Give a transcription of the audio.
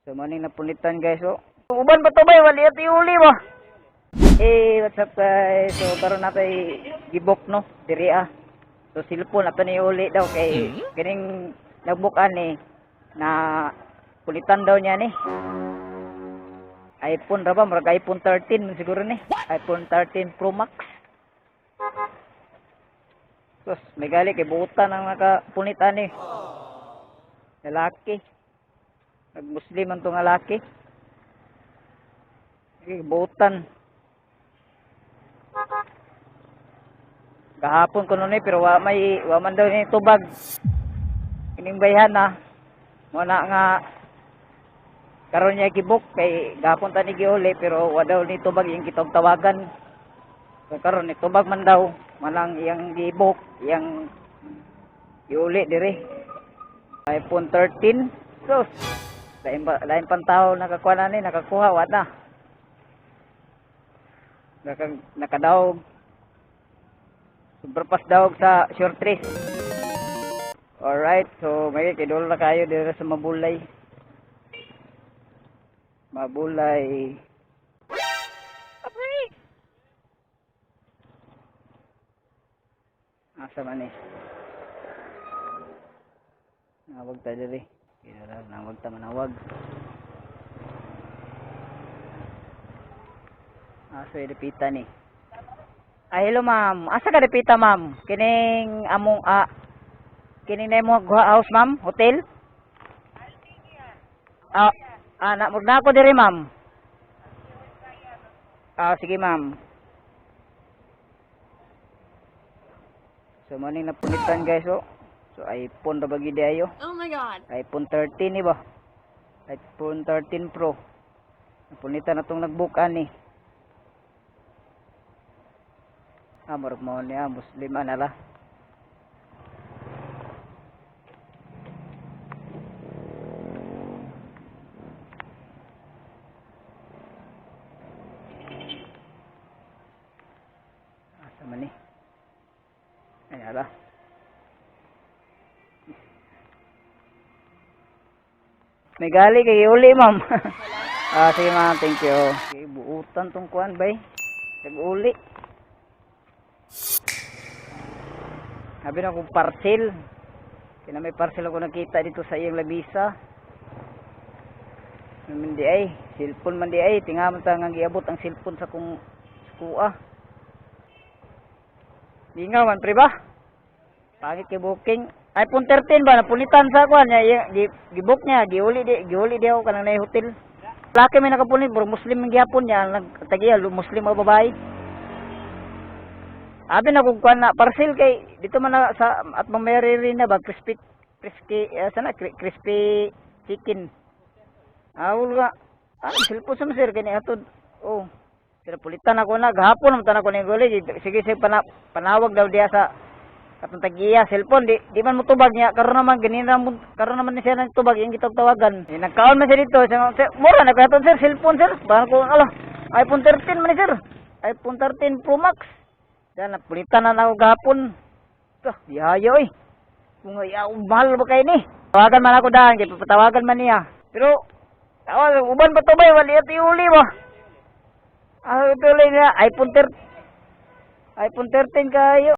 So maning napulitan guys. So uban pa to bay wali at iuli ba. What's up guys? So karon natay gibok no diri ah. So cellphone ato ni uli daw kay kining nagbukan ni na pulitan daw niya ni. iPhone ra ba murag iPhone 13 siguro ni. iPhone 13 Pro Max. Sus, may gali kay buutan ang nakapulitan ni. Lalaki. Nag-Muslim ang itong lalaki. Buutan. Kahapon ko nun pero wa man daw ni tubag. Kining bayhan na. Muna nga karon niya gibok kay gahapon ta ni giuli pero wa daw ni tubag yung kitog tawagan. So karon ni tubag man daw malang iyang gibok, iyang giuli diri. iPhone 13. So lain pantao nakakuha na ni, nakakuha wa na. Nakadaog. Superpas daog sa short trace. Alright, so may kidol na kayo dito sa Mabulay. Mabulay. Asa man eh. Nawag ta diri. Nawag ta manawag. Asa dipita ni. Hello ma'am. Asa ka dipita ma'am? Kining among kining na mo house ma'am, hotel? Na ako diri ma'am. Sige ma'am. So maning napulitan guys oh. So iPhone ra bagi ayo. Oh my god. iPhone 13 ni ba? iPhone 13 Pro. Napulitan na tong nagbukan ni. Marag mo niya Muslim anala. Asa man ni? Ayala. May gali kay uli ma'am. Sige ma'am, thank you. Okay, buutan tong kuan bay. Nag-uli. Sabi na akong parcel. Kaya may parcel ako nakita dito sa iyang labisa. Mandi ay, cellphone man di ay. Tingaman ta nga giabot ang cellphone sa kong kuha. Di nga man, pre ba? Pangit kay booking. iPhone 13 ba? Napulitan sa kuha niya. Gibook niya. Giuli di ako kanang na hotel. Laki may nakapulit. Pero Muslim ang gihapon niya. Nagtagiya, Muslim o babae. Abi na kung kuan na parcel kay dito man na sa at mamayari na ba crispy chicken. Awul nga. Cellphone sa sir kani atod. Oh. Pero pulitan ako na gahapon man tanako ning guli. Sige panawag daw diya sa katong tagiya cellphone di man mo tubag niya karon naman ni siya nang tubag yung kitog tawagan. Nagkaon man siya dito. Mura na katong sir cellphone sir. Baka ko iPhone 13 man ni sir. iPhone 13 Pro Max. Dan napulitan na ako gahapon. Bihayo eh. Kung mahal ba kayo ni? Tawagan man ako daan, kaya papatawagan man niya. Pero, uban ba ito ba? Wali at iuli ba? Ito lang niya, iPhone 13 kayo.